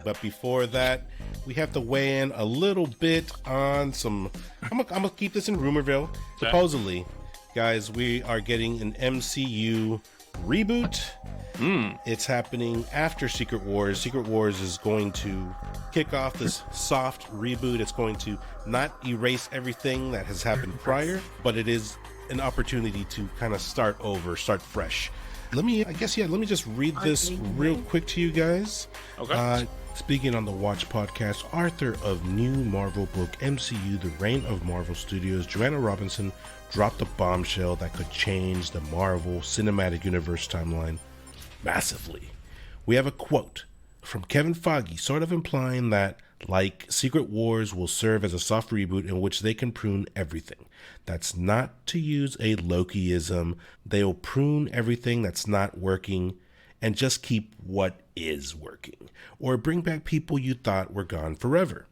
But before that, we have to weigh in a little bit on some. I'm gonna keep this in Rumorville. Supposedly, guys, we are getting an MCU reboot. It's happening after Secret Wars. Secret Wars is going to kick off this soft reboot. It's going to not erase everything that has happened prior, but it is an opportunity to kind of start over, start fresh. Let me just read this real quick to you guys. Okay. Speaking on the Watch podcast, author of new Marvel book MCU, The Reign of Marvel Studios, Joanna Robinson, dropped a bombshell that could change the Marvel Cinematic Universe timeline massively. We have a quote from Kevin Feige, sort of implying that, like, Secret Wars will serve as a soft reboot in which they can prune everything. That's not to use a Lokiism. They'll prune everything that's not working and just keep what is working, or bring back people you thought were gone forever.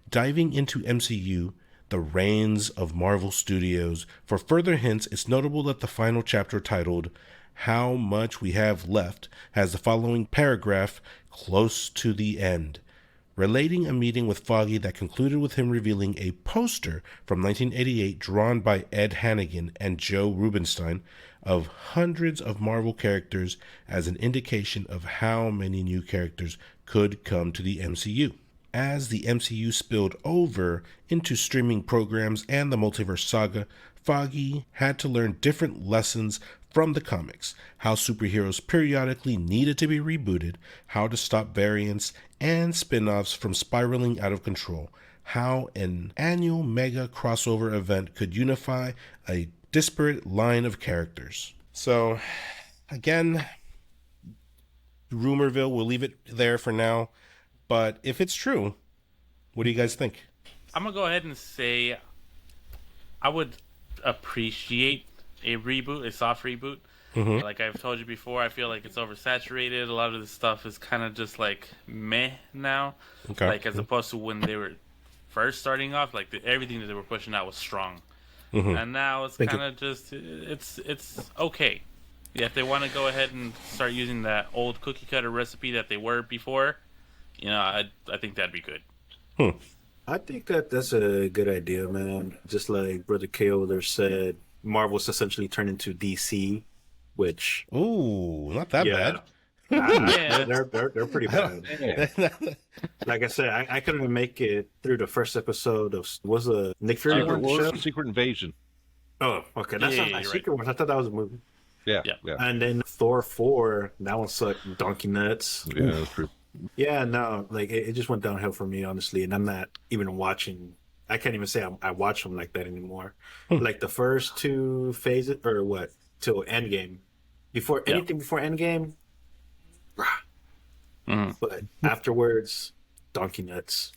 Diving into MCU, the reigns of Marvel Studios, for further hints, it's notable that the final chapter, titled How Much We Have Left, has the following paragraph close to the end, relating a meeting with Feige that concluded with him revealing a poster from 1988 drawn by Ed Hannigan and Joe Rubinstein of hundreds of Marvel characters as an indication of how many new characters could come to the MCU. As the MCU spilled over into streaming programs and the multiverse saga, Feige had to learn different lessons from the comics: how superheroes periodically needed to be rebooted, how to stop variants and spin-offs from spiraling out of control, how an annual mega crossover event could unify a disparate line of characters. So, again, Rumorville, we'll leave it there for now. But if it's true, what do you guys think? I'm going to go ahead and say I would appreciate a reboot, a soft reboot. Like I've told you before, I feel like it's oversaturated. A lot of this stuff is kind of just like meh now. Okay. Like as opposed to when they were first starting off, like everything that they were pushing out was strong. And now it's kind of just, it's okay. Yeah, if they want to go ahead and start using that old cookie cutter recipe that they were before, I think that'd be good. I think that's a good idea, man. Just like Brother K.O. there said, Marvel's essentially turned into DC, which... Ooh, not that bad. Yeah. They're pretty bad. Like I said, I couldn't even make it through the first episode of Nick Fury show? Secret Invasion. Oh, okay. That's not right. Secret Wars. I thought that was a movie. Yeah. And then Thor 4, that one sucked donkey nuts. Yeah, that's true. Yeah, no, like it just went downhill for me, honestly. And I'm not even watching. I can't even say I watch them like that anymore. Like the first two phases, or what, till Endgame. Anything before Endgame, but afterwards, donkey nuts.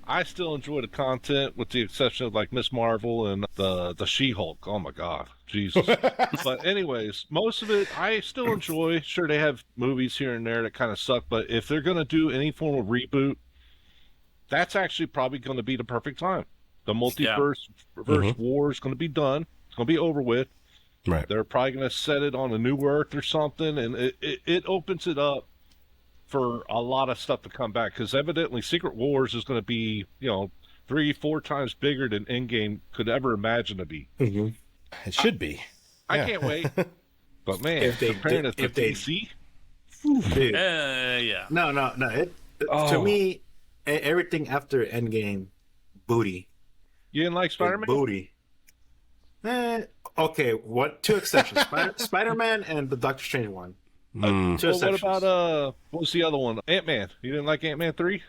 I still enjoy the content, with the exception of like Miss Marvel and the She-Hulk. Oh my God, Jesus! But anyways, most of it I still enjoy. Sure, they have movies here and there that kind of suck, but if they're gonna do any form of reboot, that's actually probably going to be the perfect time. The multiverse war is going to be done. It's going to be over with. Right. They're probably going to set it on a new Earth or something, and it opens it up for a lot of stuff to come back, because evidently Secret Wars is going to be, 3-4 times bigger than Endgame could ever imagine to be. It should be. I can't wait. But man, comparing it to DC, Dude. Yeah. No. To me, everything after Endgame, booty. You didn't like Spider-Man? Booty. Okay, what? Two exceptions: Spider-Man and the Doctor Strange one. Two exceptions. What about what was the other one? Ant-Man. You didn't like Ant-Man 3?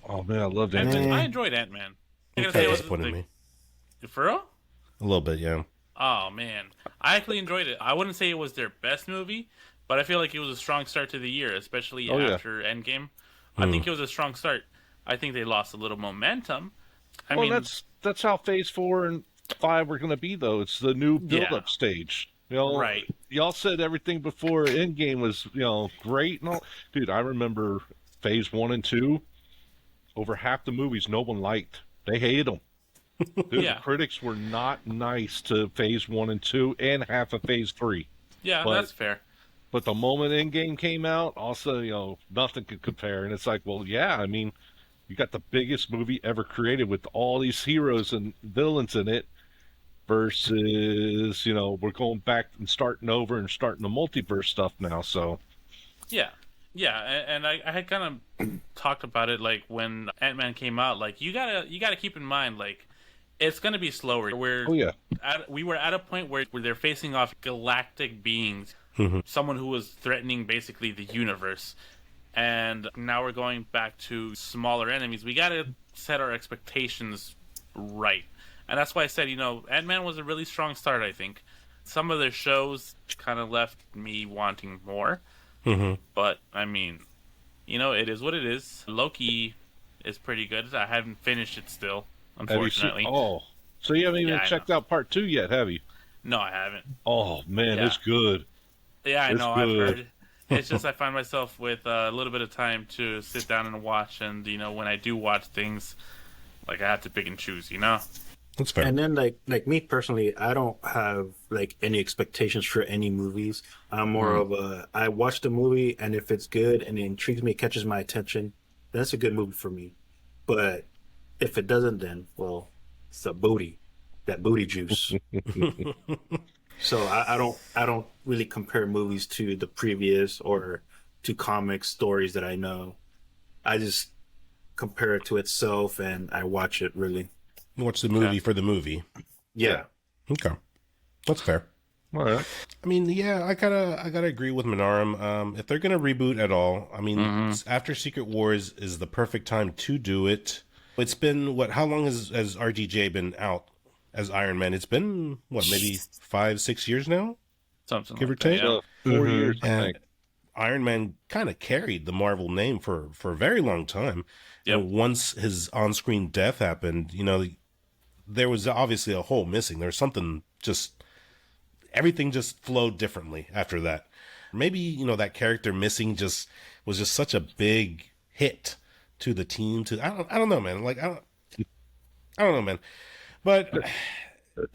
Oh man, I loved Ant-Man. I enjoyed Ant-Man. It kind of disappointed me. For real? A little bit, yeah. Oh man, I actually enjoyed it. I wouldn't say it was their best movie, but I feel like it was a strong start to the year, especially after Endgame. I think it was a strong start. I think they lost a little momentum. I mean, that's how Phase 4 and 5 were going to be, though. It's the new build-up stage. Right. Y'all said everything before Endgame was, great and all. Dude, I remember Phase 1 and 2. Over half the movies no one liked. They hated them. Dude, the critics were not nice to Phase 1 and 2 and half of Phase 3. Yeah, that's fair. But the moment Endgame came out, also, nothing could compare. And it's like, well, yeah, I mean, you got the biggest movie ever created with all these heroes and villains in it versus, we're going back and starting over and starting the multiverse stuff now. So, yeah. Yeah, and I had kind of talked about it like when Ant-Man came out. Like you gotta keep in mind like it's gonna be slower. We were at a point where they're facing off galactic beings, someone who was threatening basically the universe, and now we're going back to smaller enemies. We gotta set our expectations right, and that's why I said Ant-Man was a really strong start. I think some of their shows kind of left me wanting more. But I mean, it is what it is. Loki is pretty good. I haven't finished it still, unfortunately. So you haven't even checked out part 2 yet, have you? No, I haven't. Oh man, it's good. Yeah, I know. I've heard. It's just I find myself with a little bit of time to sit down and watch, and when I do watch things, like I have to pick and choose. That's fair. And then like me personally, I don't have like any expectations for any movies. I'm more of I watch the movie, and if it's good and it intrigues me, it catches my attention, that's a good movie for me. But if it doesn't, then well, it's that booty juice. So I don't really compare movies to the previous or to comic stories that I know. I just compare it to itself, and I watch it really. Watch the movie for the movie. Yeah. Okay. That's fair. All right. I mean, yeah, I gotta agree with Manaram. If they're gonna reboot at all, I mean, after Secret Wars is the perfect time to do it. It's been how long has RDJ been out as Iron Man? It's been maybe 5-6 years now? Something give like or take. That, yeah. 4 years, I think. Iron Man kind of carried the Marvel name for a very long time. Yep. And once his on-screen death happened, there was obviously a hole missing. There was something everything just flowed differently after that. Maybe, that character missing was just such a big hit to the team. I don't know, man. Like, I don't know, man. But, bring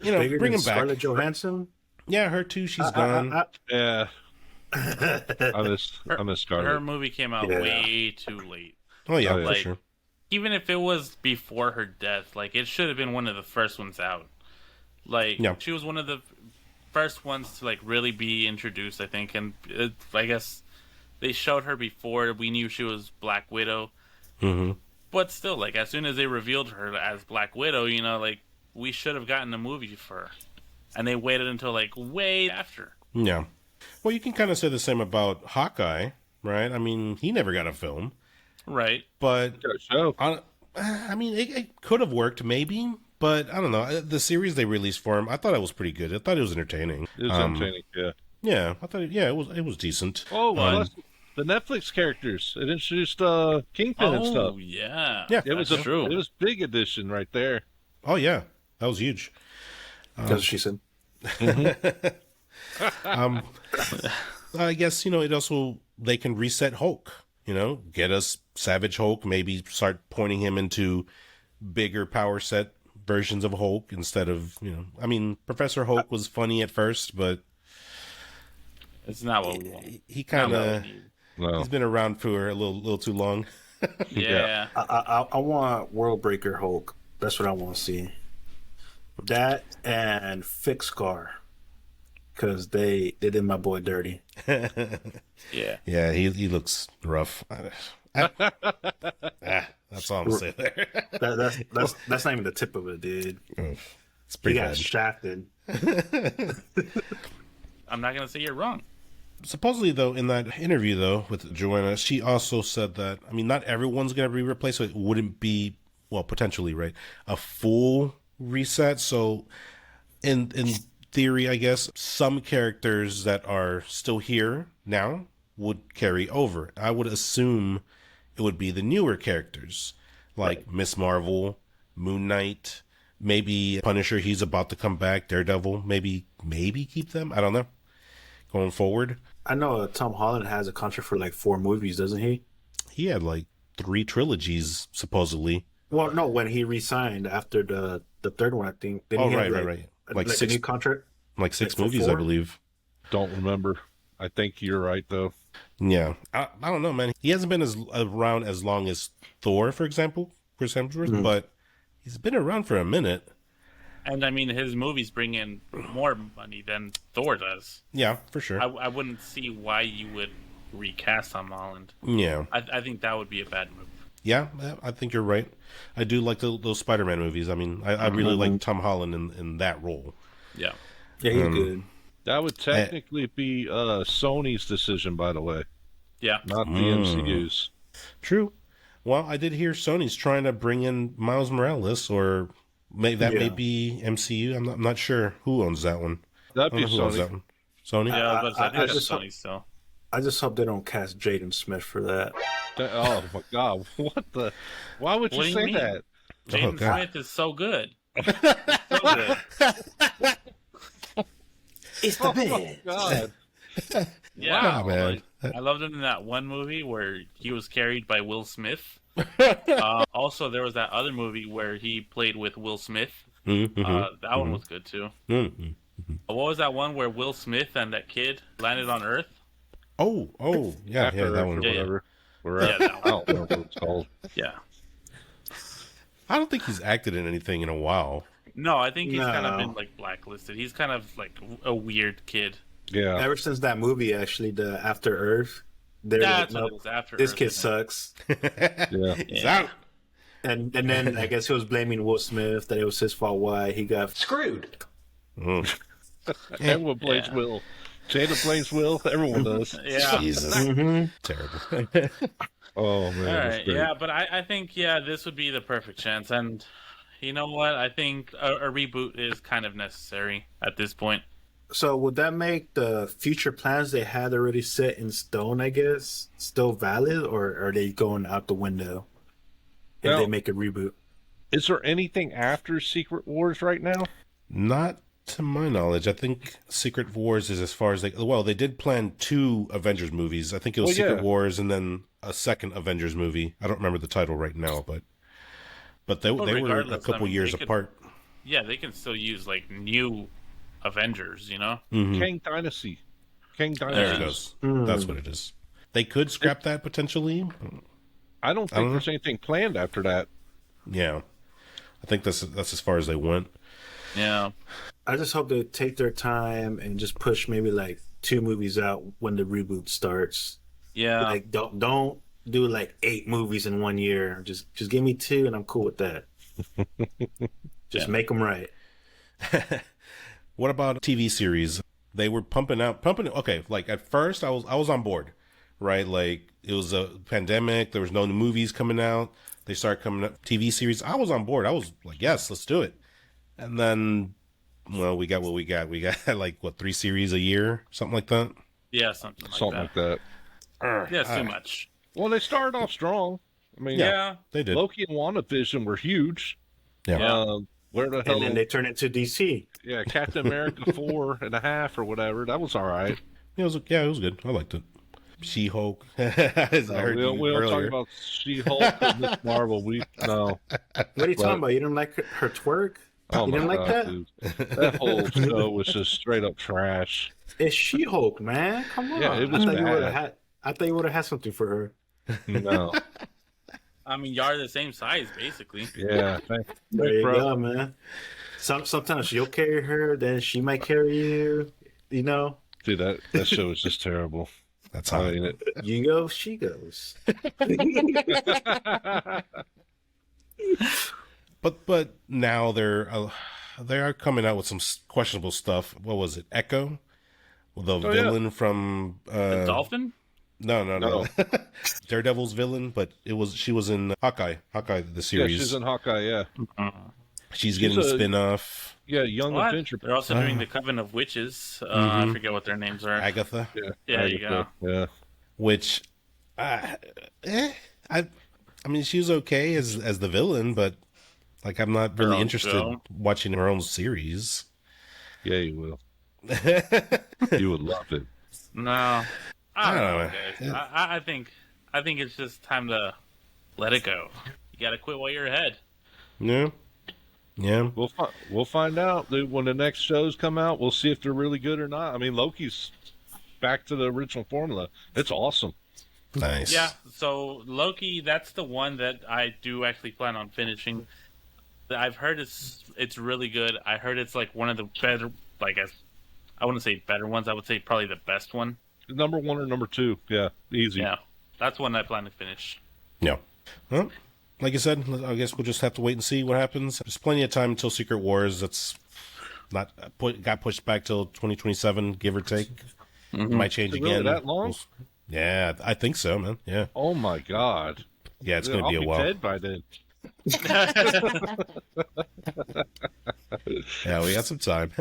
him back. Scarlett Johansson? Yeah, her too. She's gone. Yeah. I miss Scarlett. Her movie came out way too late. Oh, yeah, like, for sure. Even if it was before her death, like, it should have been one of the first ones out. Like, she was one of the first ones to, like, really be introduced, I think. And I guess they showed her before we knew she was Black Widow. But still, like, as soon as they revealed her as Black Widow, like, we should have gotten a movie for her. And they waited until, like, way after. Yeah. Well, you can kind of say the same about Hawkeye, right? I mean, he never got a film. Right. But, I mean, it could have worked, maybe. But, I don't know. The series they released for him, I thought it was pretty good. I thought it was entertaining. It was entertaining, yeah. Yeah, I thought, it was decent. Oh, the Netflix characters. It introduced Kingpin and stuff. Oh, yeah. Yeah, it was true. It was big addition right there. Oh, yeah. That was huge. That's what she said. I guess, it also, they can reset Hulk, get us Savage Hulk, maybe start pointing him into bigger power set versions of Hulk instead of, I mean, Professor Hulk was funny at first, but it's not what we want. He kind of, he's been around for a little too long. Yeah. I want World Breaker Hulk. That's what I want to see. That and Fix Scar. Because they did my boy dirty. Yeah. Yeah, he looks rough. That's all I'm saying there. That's not even the tip of it, dude. It's pretty bad. Got shafted. I'm not going to say you're wrong. Supposedly, though, in that interview, though, with Joanna, she also said that, I mean, not everyone's going to be replaced, so it wouldn't be, well, potentially, right, a full reset. So, in theory, I guess, some characters that are still here now would carry over. I would assume it would be the newer characters, like Miss Marvel, Moon Knight, maybe Punisher, he's about to come back, Daredevil, maybe keep them, I don't know, going forward. I know Tom Holland has a contract for like 4 movies, doesn't he? He had like 3 trilogies, supposedly. Well, no, when he resigned after the third one, I think. Right. Like 6 a new contract? Like 6 movies, 4? I believe. Don't remember. I think you're right, though. Yeah, I don't know, man. He hasn't been around as long as Thor, for example, Chris Hemsworth, but he's been around for a minute. And I mean, his movies bring in more money than Thor does. Yeah, for sure. I wouldn't see why you would recast Tom Holland. Yeah. I think that would be a bad move. Yeah, I think you're right. I do like those Spider-Man movies. I mean, I really like Tom Holland in that role. Yeah. Yeah, he's good. That would technically be Sony's decision, by the way. Yeah. Not the MCU's. True. Well, I did hear Sony's trying to bring in Miles Morales, or may be MCU. I'm not sure who owns that one. That'd be Who owns that Sony. one? Sony? Yeah, I think that's just- Sony still. I just hope they don't cast Jaden Smith for that. Oh my God! What the? Why would What you do you say mean? that? Jaden God. Smith is so good. So good. It's the bed. God. Yeah, Wow, man. I loved him in that one movie where he was carried by Will Smith. Also, there was that other movie where he played with Will Smith. That one was good too. What was that one where Will Smith and that kid landed on Earth? Oh, yeah, After that Earth one. or whatever. Yeah, that I don't know what it's called. Yeah. I don't think he's acted in anything in a while. No, I think he's kind of No. been like blacklisted. He's kind of like a weird kid. Yeah. Ever since that movie, actually, the After Earth, they're That's like, what it nope, was after. this Earth, kid I think. sucks. Yeah. He's out. And then I guess he was blaming Will Smith that it was his fault why he got screwed. Everyone blames Yeah. Will. Jada blames Will. Everyone does. Yeah. Jesus. Mm-hmm. Terrible. Oh man. All that's right, great. yeah, but I think this would be the perfect chance, and you know what? I think a reboot is kind of necessary at this point. So would that make the future plans they had already set in stone, I guess, still valid, or are they going out the window if Well- they make a reboot? Is there anything after Secret Wars right now? Not to my knowledge. I think Secret Wars is as far as they did plan 2 Avengers movies. I think it was Well, yeah. Secret Wars and then a second Avengers movie. I don't remember the title right now, but they were a regardless, couple I mean, years they could- apart. Yeah, they can still use like new Avengers, you know? Kang Dynasty. Kang There Dynasty. it goes. That's what it is. They could scrap that potentially. I don't think don't there's anything planned after that. Yeah, I think that's as far as they went. Yeah. I just hope they take their time and just push maybe like 2 movies out when the reboot starts. Yeah. Like don't do like 8 movies in 1 year. Just give me 2 and I'm cool with that. Just make them right. What about TV series? They were pumping. Okay, like at first I was on board, right? Like it was a pandemic. There was no new movies coming out. They started coming up TV series. I was on board. I was like, yes, let's do it. And then, well, we got what we got. We got like 3 series a year, something like that. Yeah, something like Something that. like that. Yeah, it's too much. Well, they started off strong. I mean, Yeah. They did. Loki and WandaVision were huge. Yeah. Yeah. Where the hell? And then they turn into DC. Yeah, Captain America 4.5 or whatever. That was all right. It was good. I liked it. She-Hulk. As I heard We you don't talk earlier. about She-Hulk and Miss Marvel. No. What are you talking about? You didn't like her twerk? Oh You my didn't like God, that? dude. That whole show was just straight up trash. It's She-Hulk, man. Come on. Yeah, it was bad. I thought you would have had something for her. No. I mean, y'all are the same size, basically. Yeah. There you bro. go, man. Sometimes you'll carry her, then she might carry you. You know, Dude, that show was just terrible. That's how I mean, you go, she goes. But now they are coming out with some questionable stuff. What was it? Echo, the villain from The dolphin? no. Daredevil's villain, but she was in Hawkeye the yeah, series. she's in Hawkeye, yeah. She's getting a spin-off. Yeah, Young What? Adventure. They're also doing the Coven of Witches. I forget what their names are. Agatha, Yeah, There you go. Yeah. which I mean she was okay as the villain, but like I'm not really own interested show. watching her own series. Yeah, you will. You would love it. No. I don't know, know. guys. I think it's just time to let it go. You gotta quit while you're ahead. Yeah. We'll find out, dude, when the next shows come out. We'll see if they're really good or not. I mean, Loki's back to the original formula. It's awesome. Nice. Yeah, so Loki, that's the one that I do actually plan on finishing. I've heard it's really good. I heard it's like one of the better, like I wouldn't say better ones. I would say probably the best one. Number 1 or number 2, yeah, easy. Yeah, that's one I plan to finish. Yeah. Well, like I said, I guess we'll just have to wait and see what happens. There's plenty of time until Secret Wars. That's not got pushed back till 2027, give or take. It might change again. Really that long? Yeah, I think so, man. Yeah. Oh my God. Yeah, it's going to be a while. I'll be dead by then. Yeah, we got some time.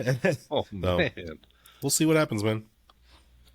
Oh man. We'll see what happens, man.